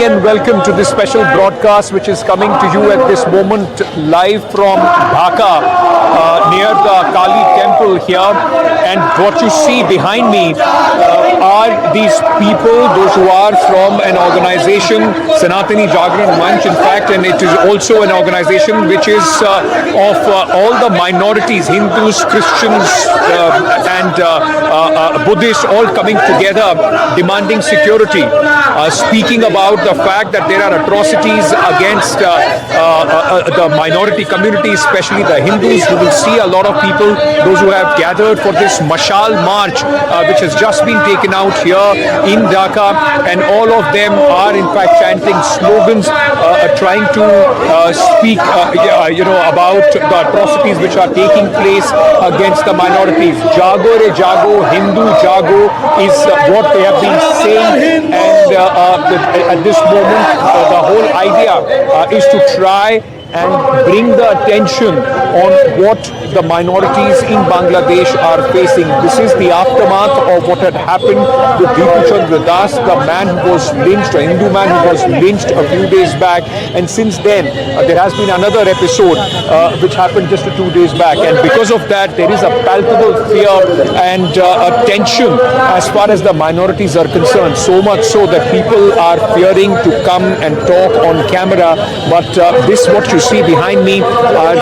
And welcome to this special broadcast which is coming to you at this moment live from Dhaka near the Kali temple here. And what you see behind me are these people, those who are from an organization, Sanatani Jagran Manch in fact, and it is also an organization which is of all the minorities, Hindus, Christians and Buddhists all coming together demanding security, speaking about the fact that there are atrocities against the minority community, especially the Hindus. You will see a lot of people, those who have gathered for this Mashal March, which has just been taken out here in Dhaka, and all of them are in fact chanting slogans, trying to speak, about the atrocities which are taking place against the minorities. Jago re Jago, Hindu Jago is what they have been saying, and at this moment, the whole idea is to try and bring the attention on what the minorities in Bangladesh are facing. This is the aftermath of what had happened with Dipu Chandra Das, the man who was lynched, a Hindu man who was lynched a few days back. And since then, there has been another episode which happened just 2 days back. And because of that, there is a palpable fear and a tension as far as the minorities are concerned. So much so that people are fearing to come and talk on camera. But this, what you see behind me, are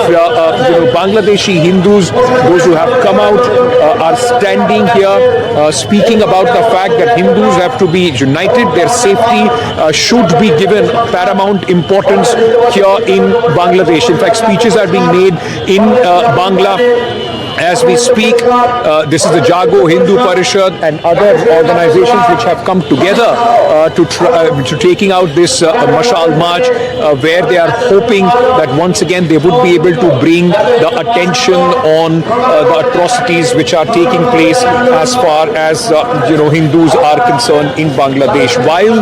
Bangladeshi Hindus, those who have come out, are standing here, speaking about the fact that Hindus have to be united. Their safety should be given paramount importance here in Bangladesh. In fact, speeches are being made in Bangla as we speak. This is the Jago Hindu Parishad and other organizations which have come together to taking out this Mashal March, where they are hoping that once again they would be able to bring the attention on the atrocities which are taking place as far as Hindus are concerned in Bangladesh. While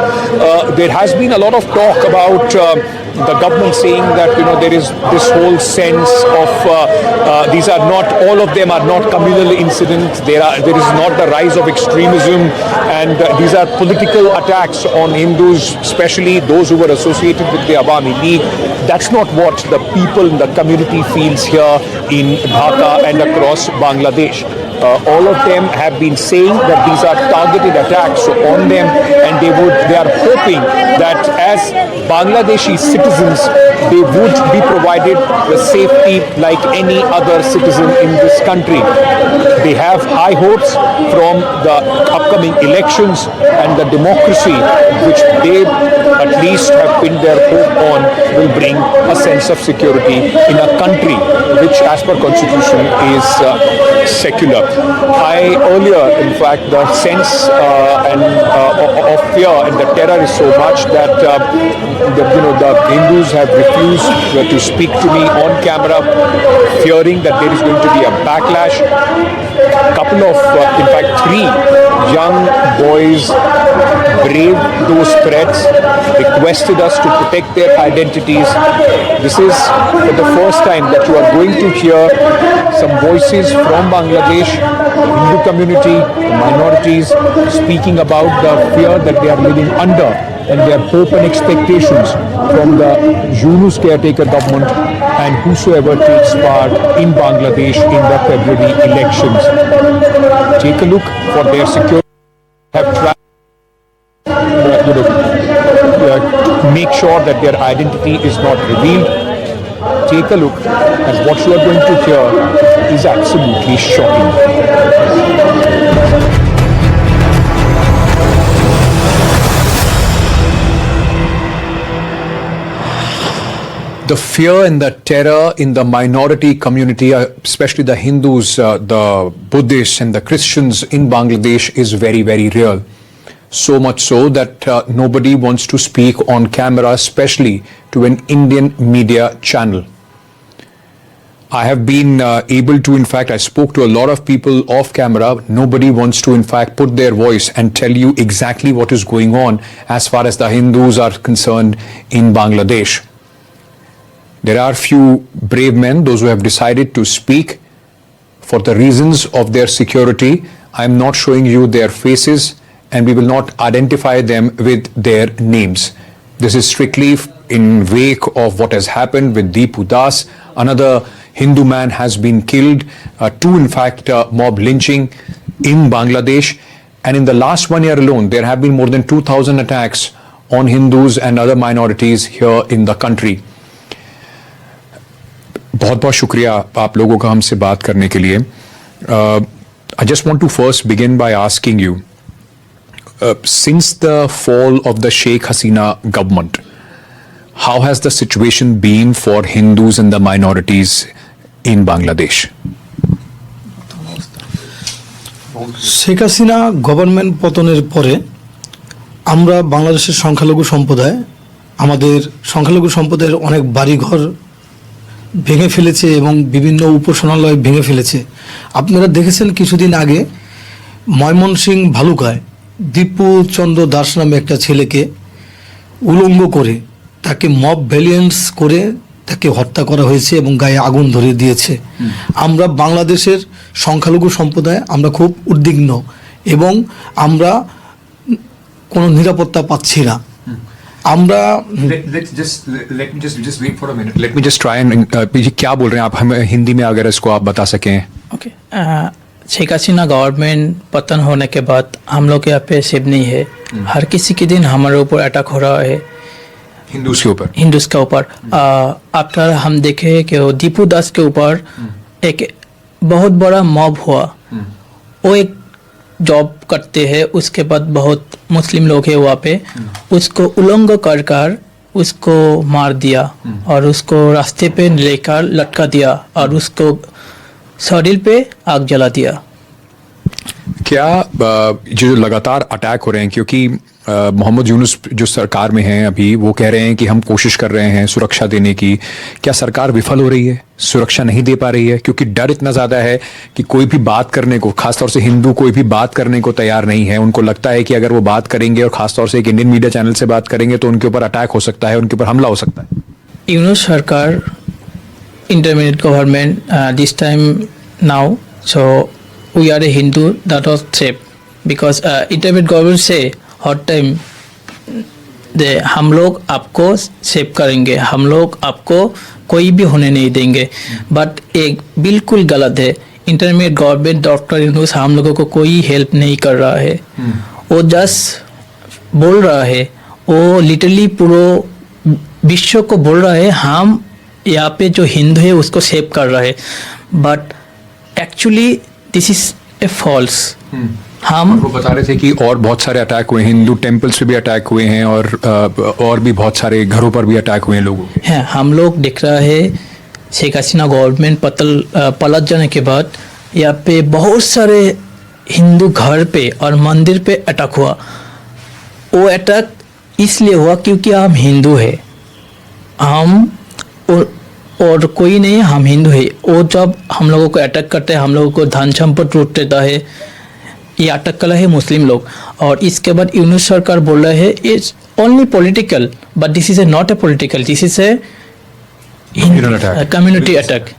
there has been a lot of talk about the government saying that there is this whole sense of these are not, all of them are not communal incidents. There is not the rise of extremism, and these are political attacks on Hindus, especially those who were associated with the Awami League. That's not what the people in the community feels here in Dhaka and across Bangladesh. All of them have been saying that these are targeted attacks on them, and they are hoping that as Bangladeshi citizens, they would be provided the safety like any other citizen in this country. They have high hopes from the upcoming elections and the democracy which they at least have pinned their hope on will bring a sense of security in a country which, as per constitution, is secular. Earlier, in fact, the sense of fear and the terror is so much that the Hindus have refused to speak to me on camera, fearing that there is going to be a backlash. Couple of, in fact, 3 young boys braved those threats, requested us to protect their identities. This is for the first time that you are going to hear some voices from Bangladesh, the Hindu community, the minorities, speaking about the fear that they are living under and their hope and expectations from the Yunus caretaker government and whosoever takes part in Bangladesh in the February elections. Take a look for their security. Have tried to make sure that their identity is not revealed. Take a look, and what you are going to hear is absolutely shocking. The fear and the terror in the minority community, especially the Hindus, the Buddhists and the Christians in Bangladesh, is very, very real. So much so that nobody wants to speak on camera, especially to an Indian media channel. I have been able to, in fact, I spoke to a lot of people off camera. Nobody wants to, in fact, put their voice and tell you exactly what is going on as far as the Hindus are concerned in Bangladesh. There are few brave men, those who have decided to speak for the reasons of their security. I am not showing you their faces, and we will not identify them with their names. This is strictly in wake of what has happened with Deepu Das. Another Hindu man has been killed. Two, in fact, mob lynching in Bangladesh. And in the last 1 year alone, there have been more than 2,000 attacks on Hindus and other minorities here in the country. बहुत बहुत शुक्रिया आप लोगों का हमसे बात करने के लिए. I just want to first begin by asking you, since the fall of the Sheikh Hasina government, how has the situation been for Hindus and the minorities in Bangladesh? Sheikh Hasina government পতনের পরে আমরা বাংলাদেশের সংখ্যালঘু সম্প্রদায়, আমাদের সংখ্যালঘু সম্প্রদায়ের অনেক বাড়িঘর ভেঙে ফেলেছে এবং বিভিন্ন উপাসনালয় ভেঙে ফেলেছে. আপনারা দেখেছেন কিছুদিন আগে ময়মনসিংহ ভালুকায় দীপু চন্দ্র দাস নামে একটা ছেলেকে উলঙ্গ করে তাকে মব ভ্যালিয়েন্স করে তাকে হত্যা করা হয়েছে এবং গায়ে আগুন ধরিয়ে দিয়েছে. আমরা বাংলাদেশের সংখ্যালঘু সম্প্রদায় আমরা খুব উদ্বিগ্ন এবং আমরা কোনো নিরাপত্তা পাচ্ছি না. আমরা just wait for a minute. Let me just try and ये क्या बोल रहे हैं आप, हमें हिंदी में अगर इसको आप बता सकें. ओके. शेख हसीना गवर्नमेंट पतन होने के बाद हम लोग यहाँ पे सेफ नहीं है. हर किसी के दिन हमारे ऊपर अटैक हो रहा है, हिंदूज के ऊपर. आफ्टर हम देखे कि वो दीपू दास के ऊपर एक बहुत बड़ा मॉब हुआ. वो एक जॉब करते हैं, उसके बाद बहुत मुस्लिम लोग हैं वहाँ पे, उसको उलंग कर उसको मार दिया और उसको रास्ते पे लेकर लटका दिया और उसको शरीर पे आग जला दिया. क्या जो लगातार अटैक हो रहे हैं, क्योंकि मोहम्मद यूनुस जो सरकार में हैं अभी, वो कह रहे हैं कि हम कोशिश कर रहे हैं सुरक्षा देने की, क्या सरकार विफल हो रही है, सुरक्षा नहीं दे पा रही है? क्योंकि डर इतना ज़्यादा है कि कोई भी बात करने को, खासतौर से हिंदू कोई भी बात करने को तैयार नहीं है. उनको लगता है कि अगर वो बात करेंगे और खासतौर से एक इंडियन मीडिया चैनल से बात करेंगे तो उनके ऊपर अटैक हो सकता है, उनके ऊपर हमला हो सकता है. यूनुस सरकार intermediate government this time now, so we are a Hindu that was safe because intermediate government say हर टाइम दे हम लोग आपको सेव करेंगे, हम लोग आपको कोई भी होने नहीं देंगे. बट एक बिल्कुल गलत है. इंटरमीडिएट गवर्नमेंट डॉक्टर यूनुस हम लोगों को कोई हेल्प नहीं कर रहा है. वो जस्ट बोल रहा है, वो लिटरली पूरे विश्व को बोल रहा है हम यहाँ पे जो हिंदू है उसको सेव कर रहा है. But actually this is a false. हम वो बता रहे थे कि और बहुत सारे अटैक हुए, हिंदू टेम्पल्स पे भी अटैक हुए हैं और भी बहुत सारे घरों पर भी अटैक हुए हैं लोगों के. हैं हम लोग देख रहा है शेख हसीना गवर्नमेंट पलट जाने के बाद यहाँ पे बहुत सारे हिंदू घर पे और मंदिर पे अटैक हुआ. वो अटैक इसलिए हुआ क्योंकि हम हिंदू है, हम और कोई नहीं, हम हिंदू है. वो जब हम लोगों को अटैक करते हैं, हम लोगों को धन संपत्ति लूट देता है, ये अटैक कर रहे हैं मुस्लिम लोग. और इसके बाद यूनुस सरकार बोल रहे हैं it's only political, but this is A not a political, this is a community attack,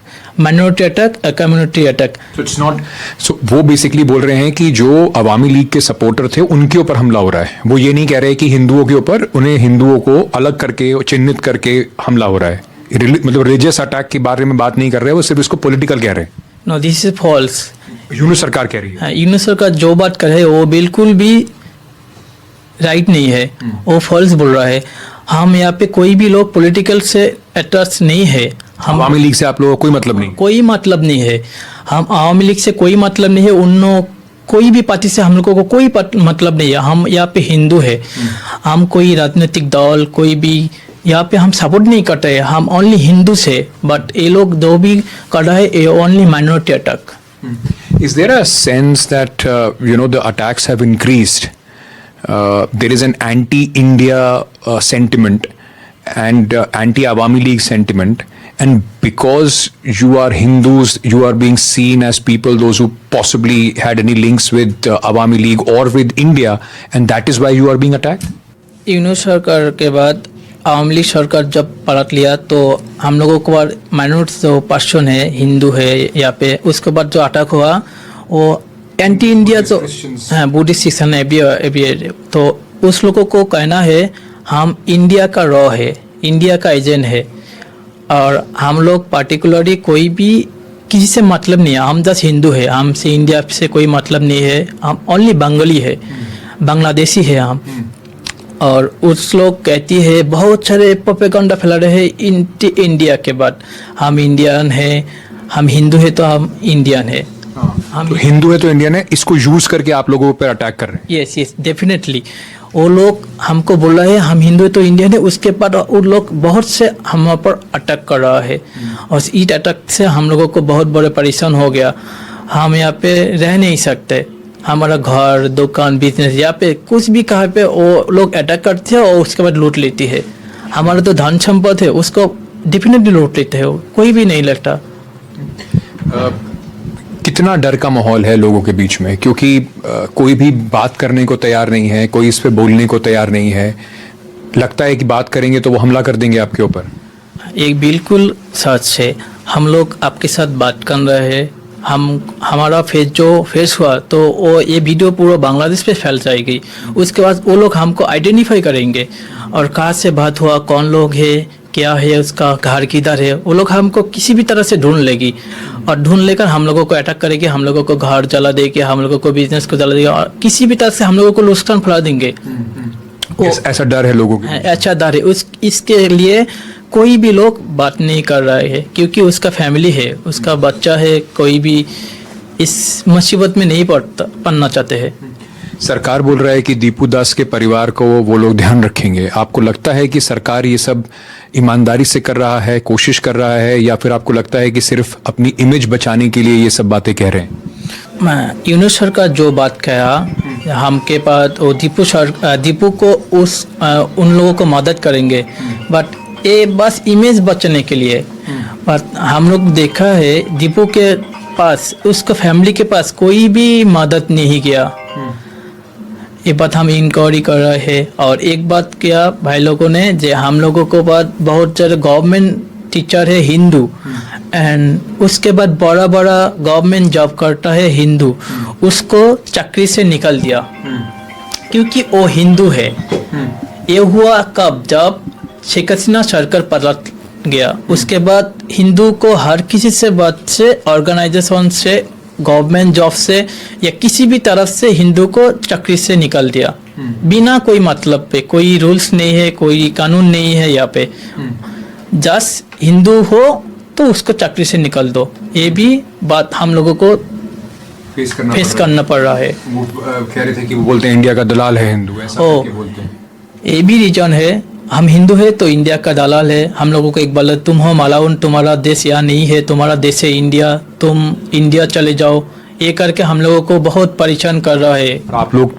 minority attack, community attack. So it's not, so वो बेसिकली बोल रहे हैं कि जो अवामी लीग के सपोर्टर थे उनके ऊपर हमला हो रहा है. वो ये नहीं कह रहे कि हिंदुओं के ऊपर, उन्हें हिंदुओं को अलग करके चिन्हित करके हमला हो रहा है. मतलब रिलीजियस अटैक के बारे में बात नहीं कर रहे, वो सिर्फ इसको पॉलिटिकल कह रहे हैं. No, this is false. Yunus सरकार कह रही है. यूनुस सरकार जो बात कर रहे हैं वो बिल्कुल भी राइट नहीं है, वो फॉल्स बोल रहा है. हम यहाँ पे कोई भी लोग पॉलिटिकल से अटैच नहीं है. हम अवामी लीग से आप लोगों को कोई मतलब नहीं? कोई मतलब नहीं है. हम अवामी लीग से कोई मतलब नहीं है, उन कोई भी पार्टी से हम लोगों को कोई मतलब नहीं है. हम यहाँ पे हिंदू है, हम कोई राजनीतिक दल कोई भी यहाँ पे हम सपोर्ट नहीं करते हैं, हम ओनली हिंदू से. बट ये लोग जो भी कर रहा है ये only minority attack. Is there a sense that the attacks have increased? There is an anti-India sentiment and anti-Awami League sentiment, and because you are Hindus, you are being seen as people those who possibly had any links with Awami League or with India, and that is why you are being attacked? Yunus सरकार के बाद Awami league सरकार जब पलट लिया तो हम लोगों को माइनॉरिटी जो पर्सन है, हिंदू है यहाँ पे, उसके बाद जो अटैक हुआ वो एंटी इंडिया जो बुद्धिस्ट क्रिश्चियन है तो उस लोगों को कहना है हम इंडिया का रॉ है, इंडिया का एजेंट है, और हम लोग पार्टिकुलरली कोई भी किसी से मतलब नहीं है, हम जस्ट हिंदू है, हमसे इंडिया से कोई मतलब नहीं है, हम ओनली बंगाली है, बांग्लादेशी है हम। और उस लोग कहती है बहुत सारे प्रोपेगेंडा फैला रहे हैं इंडिया के बाद, हम इंडियन है, हम हिंदू है तो हम इंडियन है, तो हिंदू है तो इंडियन है, इसको यूज करके आप लोगों पर अटैक कर रहे हैं। Yes yes definitely. वो लोग हमको बोल रहे हैं हम हिंदू है तो इंडियन है, उसके बाद वो लोग बहुत से हम पर अटैक कर रहा है, और इस अटैक से हम लोगों को बहुत बड़े परेशान हो गया। हम यहाँ पे रह नहीं सकते, हमारा घर दुकान बिजनेस यहाँ पे कुछ भी कहाँ पे वो लोग अटैक करते हैं और उसके बाद लूट लेती है। हमारा तो धन संपत्ति है उसको डेफिनेटली लूट लेते हैं, कोई भी नहीं लगता। कितना डर का माहौल है लोगों के बीच में, क्योंकि कोई भी बात करने को तैयार नहीं है, कोई इस पे बोलने को तैयार नहीं है, लगता है कि बात करेंगे तो वो हमला कर देंगे आपके ऊपर। एक बिल्कुल सच है, हम लोग आपके साथ बात कर रहे हैं, हमारा फेस हुआ तो वो ये वीडियो पूरा बांग्लादेश पे फैल जाएगी, उसके बाद वो लोग हमको आइडेंटिफाई करेंगे और कहाँ से बात हुआ, कौन लोग है, क्या है, उसका घर किधर है, वो लोग हमको किसी भी तरह से ढूंढ लेगी और ढूंढ लेकर हम लोगों को अटैक करेगी, हम लोगों को घर जला देगी, हम लोगों को बिजनेस को जला देगी और किसी भी तरह से हम लोगों को नुकसान फैला देंगे। ऐसा डर है लोगों के, अच्छा डर है। इसके लिए कोई भी लोग बात नहीं कर रहे हैं, क्योंकि उसका फैमिली है, उसका बच्चा है, कोई भी इस मुसीबत में नहीं पड़ना चाहते हैं। सरकार बोल रहा है कि दीपू दास के परिवार को वो लोग ध्यान रखेंगे। आपको लगता है कि सरकार ये सब ईमानदारी से कर रहा है, कोशिश कर रहा है, या फिर आपको लगता है कि सिर्फ अपनी इमेज बचाने के लिए ये सब बातें कह रहे हैं? यूनुस सरकार जो बात कहा हमके पास वो दीपू को उन लोगों को मदद करेंगे, बट ये बस इमेज बचाने के लिए। बट हम लोग देखा है दीपू के पास, उसका फैमिली के पास कोई भी मदद नहीं किया। ये बात हम इंक्वायरी कर रहे हैं। और एक बात किया भाई लोगों ने, जो हम लोगों को बाद बहुत सारे गवर्नमेंट टीचर है हिंदू, एंड उसके बाद बड़ा बड़ा गवर्नमेंट जॉब करता है हिंदू, उसको चाकरी से निकाल दिया क्योंकि वो हिंदू है। ये हुआ कब, जब शेख हसीना सरकार पलट गया, उसके बाद हिंदू को हर किसी से बात से, ऑर्गेनाइजेशन से, गवर्नमेंट जॉब से या किसी भी तरफ से हिंदू को चाकरी से निकाल दिया, बिना कोई मतलब पे, कोई रूल्स नहीं है, कोई कानून नहीं है यहाँ पे। जस्ट हिंदू हो तो उसको चाकरी से निकाल दो। ये भी बात हम लोगों को फेस करना पड़ रहा है। कह रहे थे कि वो बोलते हैं इंडिया का दलाल है हिंदू, ऐसा करके बोलते हैं। ये भी रीजन है, हम हिंदू है तो इंडिया का दलाल है। हम लोगों को एक बार तुम हो मालाउन, तुम्हारा देश यहाँ नहीं है, तुम्हारा देश है इंडिया, तुम इंडिया चले जाओ, ये करके हम लोगों को बहुत परेशान कर रहा है। आप लोग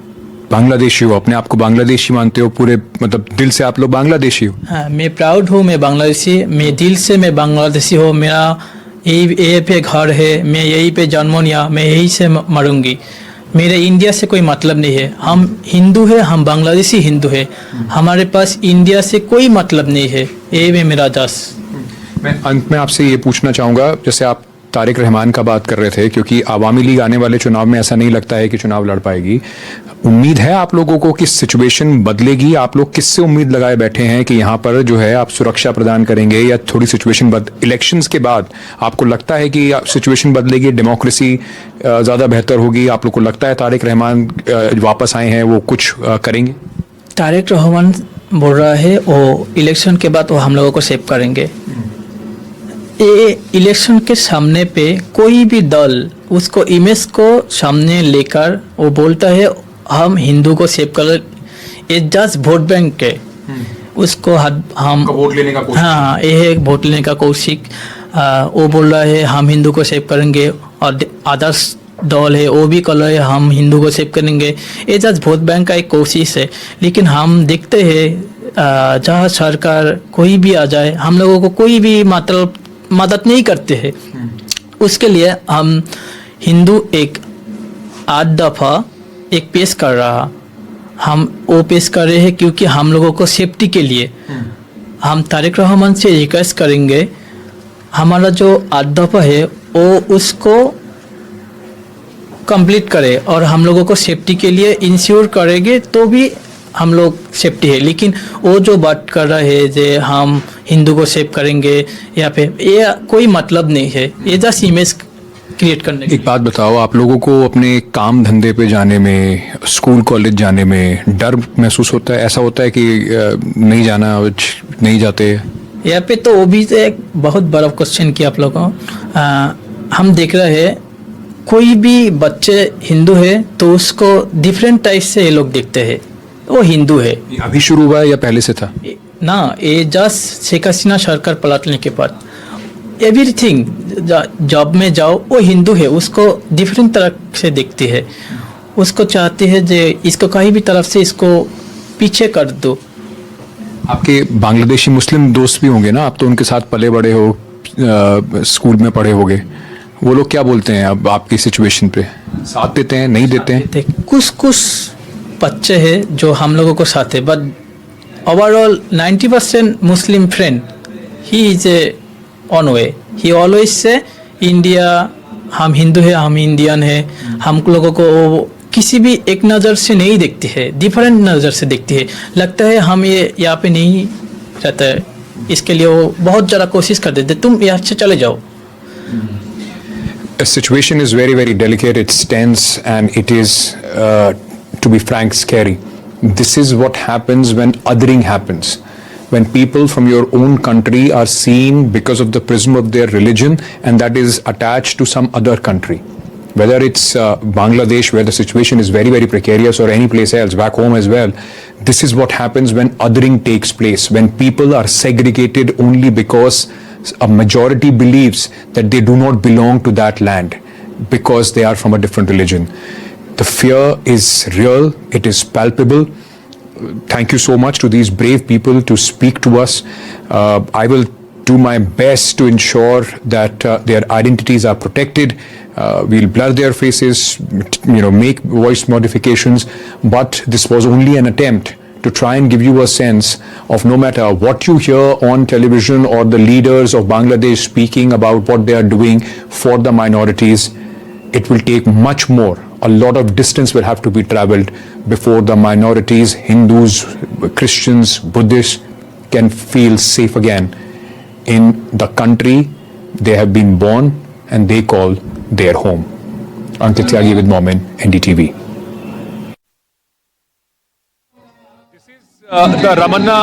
बांग्लादेशी हो, अपने आप को बांग्लादेशी मानते हो, पूरे मतलब दिल से आप लोग बांग्लादेशी हो? हाँ, मैं प्राउड हूँ, मैं बांग्लादेशी, मैं दिल से मैं बांग्लादेशी हूँ। मेरा यही पे घर है, मैं यही पे जन्म लिया, मैं यही से मरूंगी। मेरे इंडिया से कोई मतलब नहीं है। हम हिंदू है, हम बांग्लादेशी हिंदू है, हमारे पास इंडिया से कोई मतलब नहीं है। ये भी मेरा जस। मैं अंत में आपसे ये पूछना चाहूँगा, जैसे आप तारिक रहमान का बात कर रहे थे, क्योंकि आवामी लीग आने वाले चुनाव में ऐसा नहीं लगता है कि चुनाव लड़ पाएगी, उम्मीद है आप लोगों को कि सिचुएशन बदलेगी? आप लोग किससे उम्मीद लगाए बैठे हैं कि यहाँ पर जो है आप सुरक्षा प्रदान करेंगे, या थोड़ी सिचुएशन इलेक्शंस के बाद आपको लगता है कि सिचुएशन बदलेगी, डेमोक्रेसी ज़्यादा बेहतर होगी? आप लोग को लगता है तारिक रहमान वापस आए हैं, वो कुछ करेंगे? तारिक रहमान बोल रहा है वो इलेक्शन के बाद वो हम लोगों को सेव करेंगे। ये इलेक्शन के सामने पे कोई भी दल उसको इमेज को सामने लेकर वो बोलता है हम हिंदू को सेव कर, ये जस्ट वोट बैंक है, उसको हम वोट लेने का कोशिश। हाँ, ये है वोट लेने का कोशिश। वो बोल रहा है हम हिंदू को सेव करेंगे, और अदर्स दल है वो भी कर रहे हैं हम हिंदू को सेव करेंगे। ये जस्ट वोट बैंक का एक कोशिश है। लेकिन हम देखते हैं जहाँ सरकार कोई भी आ जाए, हम लोगों को कोई भी मतलब मदद नहीं करते हैं। उसके लिए हम हिंदू एक 8 दफ़ा एक पेश कर रहा, हम वो पेश कर रहे हैं क्योंकि हम लोगों को सेफ्टी के लिए हम तारिक रहमान से रिक्वेस्ट करेंगे, हमारा जो 8 दफ़ा है वो उसको कंप्लीट करे और हम लोगों को सेफ्टी के लिए इंश्योर करेंगे, तो भी हम लोग सेफ्टी है, लेकिन वो जो बात कर रहा है जे हम हिंदू को सेव करेंगे या फिर ये कोई मतलब नहीं है, ये जस्ट इमेज क्रिएट करने की। एक बात बताओ, आप लोगों को अपने काम धंधे पे जाने में, स्कूल कॉलेज जाने में डर महसूस होता है? ऐसा होता है कि नहीं जाना, नहीं जाते? यहाँ पे तो वो भी एक बहुत बड़ा क्वेश्चन किया आप लोगों को। हम देख रहे हैं कोई भी बच्चे हिंदू है तो उसको डिफरेंट टाइप से ये लोग देखते हैं, वो हिंदू है। ये अभी शुरू हुआ है या पहले से था? ना, ये जस्ट शेख हसीना सरकार पलटने के बाद एवरीथिंग, जॉब में जाओ वो हिंदू है, उसको डिफरेंट तरह से देखती है, उसको चाहती है जे इसको कहीं भी तरफ से इसको पीछे कर दो। आपके बांग्लादेशी मुस्लिम दोस्त भी होंगे ना, आप तो उनके साथ पले बड़े हो, स्कूल में पढ़े होगे, वो लोग क्या बोलते हैं अब आपकी सिचुएशन पे? साथ देते हैं, नहीं देते हैं? कुछ बच्चे हैं जो हम लोगों को साथ है, but overall 90% Muslim friend he is a on way, he always say India, हम हिंदू है, हम इंडियन है, हम लोगों को वो किसी भी एक नज़र से नहीं देखती है, डिफरेंट नज़र से देखती है। लगता है हम ये यहाँ पे नहीं रहता है, इसके लिए वो बहुत ज़्यादा कोशिश कर देते, तुम यहाँ से चले जाओ। The situation is very, very delicate. It's tense, and it is, to be frank, scary. This is what happens when othering happens. When people from your own country are seen because of the prism of their religion, and that is attached to some other country. Whether it's Bangladesh, where the situation is very, very precarious, or any place else, back home as well. This is what happens when othering takes place, when people are segregated only because a majority believes that they do not belong to that land because they are from a different religion. The fear is real, it is palpable. Thank you so much to these brave people to speak to us. I will do my best to ensure that their identities are protected. We'll blur their faces, make voice modifications, but this was only an attempt to try and give you a sense of, no matter what you hear on television or the leaders of Bangladesh speaking about what they are doing for the minorities, it will take much more. A lot of distance will have to be traveled before the minorities, Hindus, Christians, Buddhists, can feel safe again in the country they have been born and they call their home. Ankit Tyagi with Momin, NDTV. The Ramana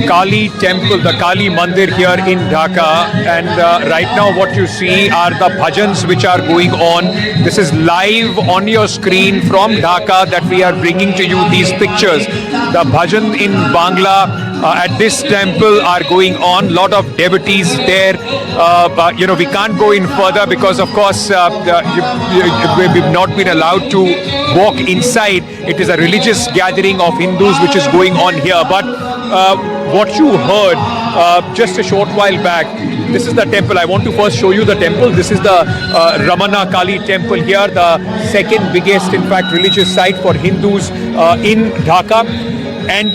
Kali temple, the Kali Mandir here in Dhaka, and right now what you see are the bhajans which are going on. This is live on your screen from Dhaka that we are bringing to you these pictures. The bhajan in Bangla at this temple are going on. Lot of devotees there. We can't go in further because of course we've not been allowed to walk inside. It is a religious gathering of Hindus which is going on here. But what you heard just a short while back, this is the temple. I want to first show you the temple. This is the Ramana Kali temple here, the second biggest, in fact, religious site for Hindus in Dhaka. And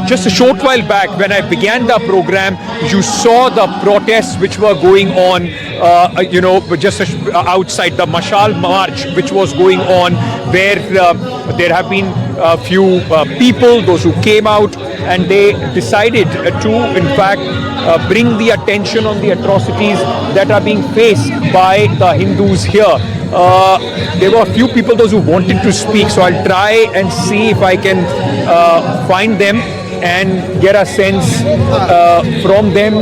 just a short while back, when I began the program, you saw the protests which were going on, just outside the Mashal March, which was going on, where there have been a few people, those who came out, and they decided to, in fact, bring the attention on the atrocities that are being faced by the Hindus here. There were a few people, those who wanted to speak, so I'll try and see if I can find them and get a sense from them.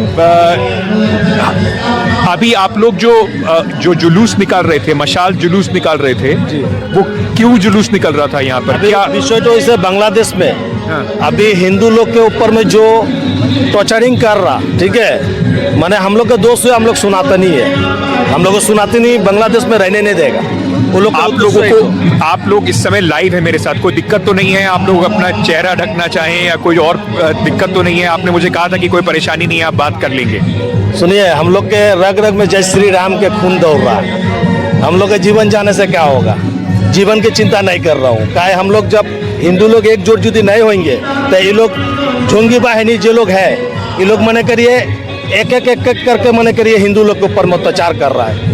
अभी आप लोग जो जुलूस निकाल रहे थे, मशाल जुलूस निकाल रहे थे, वो क्यों जुलूस निकल रहा था यहाँ पर? क्या विषय तो इसे बांग्लादेश में अभी हिंदू लोग के ऊपर में जो टॉर्चरिंग कर रहा, ठीक है, माने हम लोग का दोस्त है, हम लोग सुनाते नहीं है, हम लोग को सुनाते नहीं, बांग्लादेश में रहने नहीं देगा वो लोग। आप लोग इस समय लाइव है मेरे साथ, कोई दिक्कत तो नहीं है? आप लोग अपना चेहरा ढकना चाहें या कोई और दिक्कत तो नहीं है? आपने मुझे कहा था कि कोई परेशानी नहीं है, आप बात कर लेंगे। सुनिए, हम लोग के रग रग में जय श्री राम के खून दौड़ रहा है, हम लोग के जीवन जाने से क्या होगा, जीवन की चिंता नहीं कर रहा हूँ। क्या हम लोग जब हिंदू लोग एकजुट यदि नहीं होंगे तो ये लोग झोंगी बाहिनी जो लोग है, ये लोग मने करिए एक एक करके मने करिए हिंदू लोग के ऊपर में अत्याचार कर रहा है।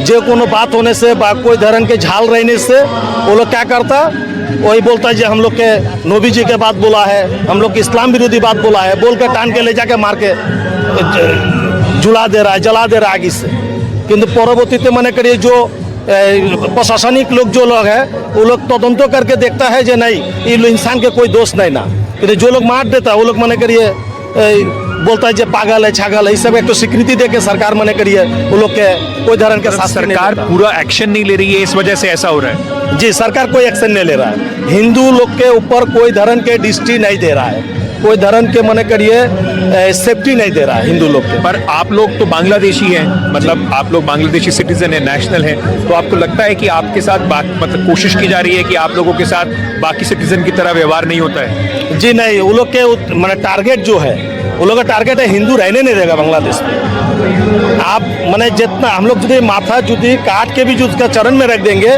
जो कोनो बात होने से कोई धर्म के झाल रहने से वो लोग क्या करता, वही बोलता है जो हम लोग के नबी जी के बात बोला है, हम लोग के इस्लाम विरोधी बात बोला है, बोल के टान के ले जाके मार के जुला दे रहा है, जला दे रहा है आगे से। किंतु परवर्तीते मने करिए जो प्रशासनिक लोग जो लोग हैं वो लोग तदंत करके देखता है जो नहीं ये इंसान के कोई दोष नहीं ना, किंतु जो लोग मार देता है वो लोग मने करिए बोलता है जो पागल है छागल है, ये सब एक तो स्वीकृति दे के सरकार मने करिए वो लोग के कोई धरण के शासन नहीं सरकार लेता। पूरा एक्शन नहीं ले रही है, इस वजह से ऐसा हो रहा है। जी सरकार कोई एक्शन नहीं ले रहा है, हिंदू लोग के ऊपर कोई धर्म के दृष्टि नहीं दे रहा है, कोई धर्म के मने करिए सेफ्टी नहीं दे रहा है हिंदू लोग के। पर आप लोग तो बांग्लादेशी हैं, मतलब आप लोग बांग्लादेशी सिटीजन है, नेशनल है, तो आपको लगता है कि आपके साथ मतलब कोशिश की जा रही है कि आप लोगों के साथ बाकी सिटीजन की तरह व्यवहार नहीं होता है? जी नहीं, वो लोग के मैंने टारगेट जो है वो लोग का टारगेट है हिंदू रहने नहीं देगा बांग्लादेश में। आप मैंने जितना हम लोग यदि माथा जुदी काट के भी जो उसका चरण में रख देंगे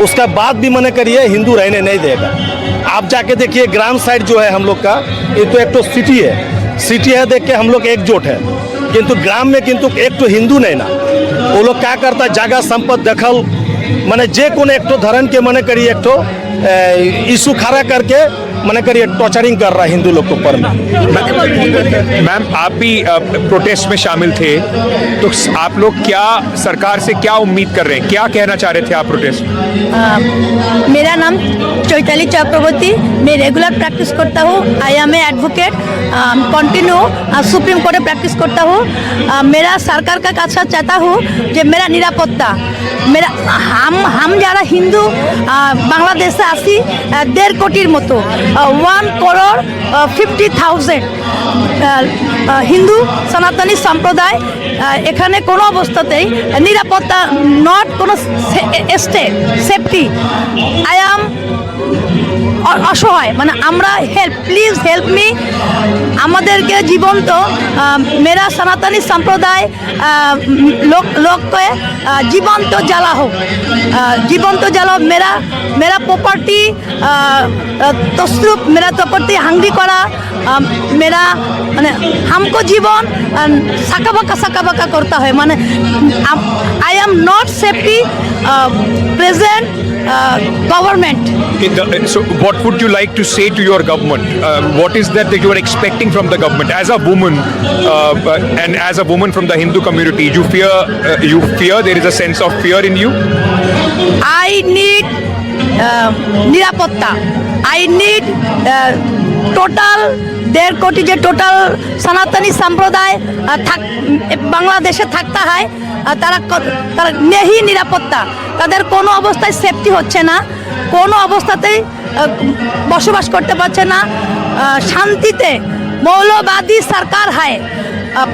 उसका बाद भी मने करिए हिंदू रहने नहीं देगा। आप जाके देखिए ग्राम साइड जो है हम लोग का, ये तो एक तो सिटी है, देख के हम लोग एकजुट है, किंतु ग्राम में किंतु एक तो हिंदू नहीं ना, वो लोग क्या करता है जगह संपत्ति दखल मैंने जे को एक तो धर्म के मने करिए एक तो इशू खड़ा करके मने करिए टॉर्चरिंग कर रहा है हिंदू लोग के ऊपर में। मैम आप भी प्रोटेस्ट में शामिल थे, तो आप लोग क्या सरकार से क्या उम्मीद कर रहे हैं, क्या कहना चाह रहे थे आप प्रोटेस्ट में? मेरा नाम चैताली चक्रवर्ती, मैं रेगुलर प्रैक्टिस करता हूँ, I am a advocate, continue supreme कोर्टे प्रैक्टिस करता हूँ। मेरा सरकार का काछा चाहता हूँ कि मेरा निरापत्ता मेरा हम যারা হিন্দু বাংলাদেশে আসি 1.5 কোটির মতো 1,50,000 হিন্দু সনাতনী সম্প্রদায় এখানে কোনো অবস্থাতেই নিরাপত্তা নট কোনো স্টেট সেফটি আই এম অসহায় মানে আমরা প্লিজ হেল্প মি আমাদেরকে জীবন্ত মেরা সনাতনী সম্প্রদায় লোককে জীবন্ত জ্বালাও मेरा प्रॉपर्टी तस्रुप मेरा प्रॉपर्टी हांगरी करा मेरा माने हमको जीवन साका बाका करता है माने I am not safety present government. So what would you like to say to your government? What is that you are expecting from the government as a woman and as a woman from the Hindu community? You fear there is a sense of fear in you? I need নিরাপত্তা, I need total 1.5 কোটি যে total সনাতনী সম্প্রদায় বাংলাদেশে থাকতে হয় তারা নেই নিরাপত্তা, তাদের কোনো অবস্থায় সেফটি হচ্ছে না, কোনো অবস্থাতেই বসবাস করতে পারছে না শান্তিতে। मौलवादी सरकार है,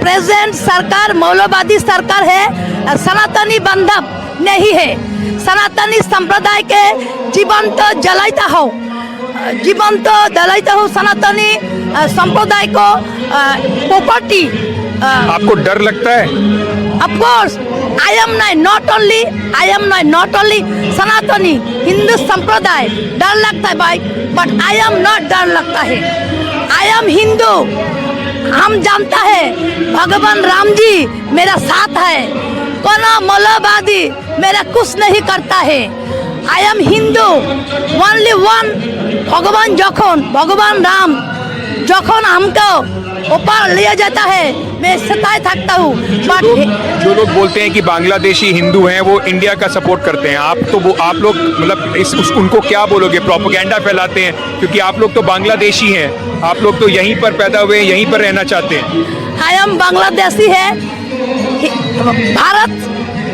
प्रेजेंट सरकार मौलवादी सरकार है, सनातनी बांधव नहीं है। सनातनी संप्रदाय के जीवंत जलाता हो सनातनी संप्रदाय को प्रॉपर्टी। आपको डर लगता है? Of course, I am not only सनातनी हिंदू संप्रदाय डर लगता है भाई, but I am not डर लगता है। I am हिंदू, हम जानता है भगवान राम जी मेरा साथ है, कोनो मौलवादी मेरा कुछ नहीं करता है। I am Hindu, only one भगवान राम जखन हमको ऊपर लिया जाता है मैं सताए थकता हूँ। जो लोग बोलते हैं कि बांग्लादेशी हिंदू हैं वो इंडिया का सपोर्ट करते हैं, आप लोग मतलब उनको क्या बोलोगे? प्रोपेगेंडा फैलाते हैं क्योंकि आप लोग तो बांग्लादेशी हैं, आप लोग तो यहीं पर पैदा हुए हैं, यहीं पर रहना चाहते हैं। आई एम बांग्लादेशी है, भारत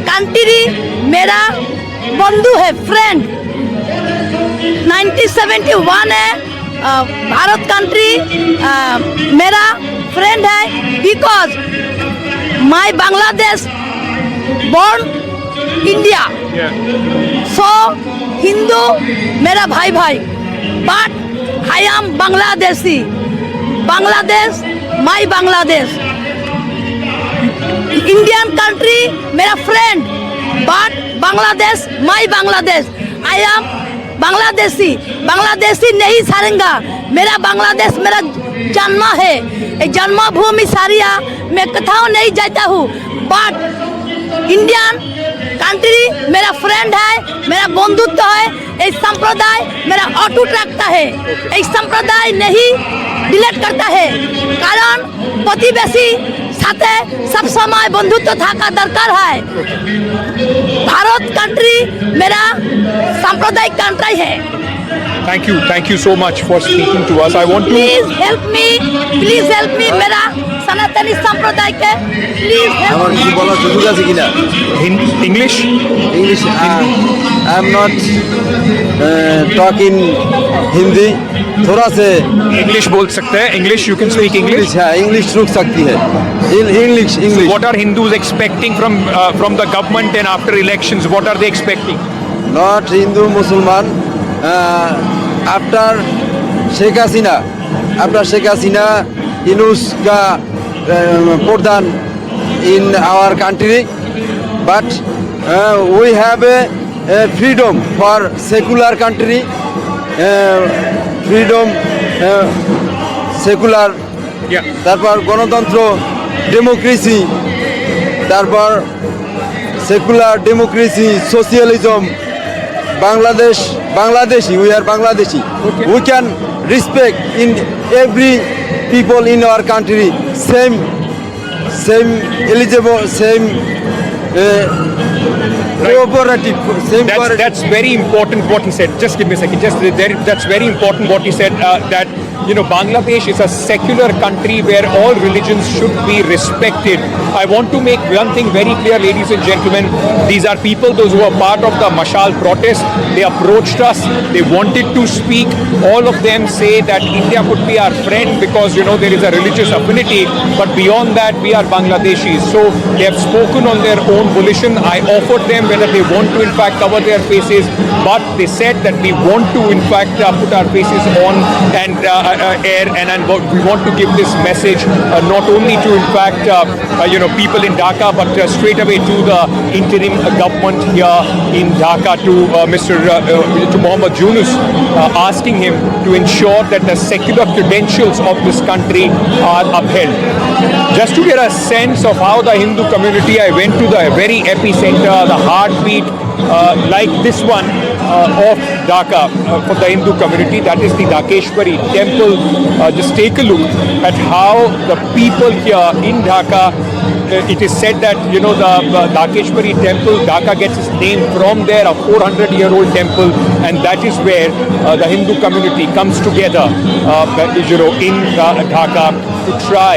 कंट्री मेरा बंधु है, फ्रेंड। 1971 है, भारत कंट्री मेरा फ्रेंड है, because my Bangladesh born India, so Hindu मेरा भाई, but I am Bangladeshi, Bangladesh my Bangladesh, Indian country मेरा friend, but Bangladesh my Bangladesh, I am Bangladeshi नहीं सारेंगा। मेरा बांग्लादेश मेरा जन्म है, जन्मभूमि सारिया मैं कथाओं नहीं जाता हूँ, बट इंडियन कंट्री मेरा फ्रेंड है, मेरा बंधुत्व है। ये संप्रदाय मेरा अटूट रखता है। ये संप्रदाय नहीं डिलीट करता है, कारण प्रतिवेशी साथे सब समय बंधुत्व থাকা दरकार है। भारत कंट्री मेरा सांप्रदायिक कंट्री है। Thank you so much for speaking to us. I want to. Please help me मेरा सनातनी संप्रदाय के प्लीज हेल्प। আমার কিছু বলার সুযোগ আছে কিনা English? English I am not talk in Hindi थोड़ा से English बोल सकते हैं. English, you can speak English. English है इंग्लिश रुक सकती है English What are Hindus expecting from the government and after elections? What are they expecting? Not हिंदू मुसलमान आफ्टर शेख हसीना इनूस का प्रधान in our country but we have a freedom for secular country freedom secular Yeah. তারপর গণতন্ত্র democracy তারপর secular democracy socialism Bangladeshi we are Bangladeshi we can respect in every people in our country same eligible same cooperative same That's very important what he said. Just give me a second. That's very important what he said. That Bangladesh is a secular country where all religions should be respected. I want to make one thing very clear, ladies and gentlemen. These are people, those who are part of the Mashal protest. They approached us. They wanted to speak. All of them say that India could be our friend because there is a religious affinity. But beyond that, we are Bangladeshis. So they have spoken on their own volition. I offered them whether they want to in fact cover their faces, but they said that we want to in fact put our faces on and air, and we want to give this message not only to in fact people in Dhaka, but straight away to the interim government here in Dhaka, to to Mohammad Yunus, asking him to ensure that the secular credentials of this country are upheld. Just to get a sense of how the Hindu community, I went to the very epicenter, the heartbeat, like this one of Dhaka for the Hindu community. That is the Dhakeshwari temple. Just take a look at how the people here in Dhaka. It is said that the Dhakeshwari temple, Dhaka gets its name from there, a 400-year-old temple, and that is where the Hindu community comes together, in Dhaka to try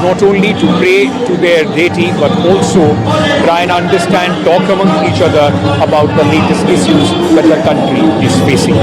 not only to pray to their deity, but also try and understand, talk among each other about the latest issues that the country is facing.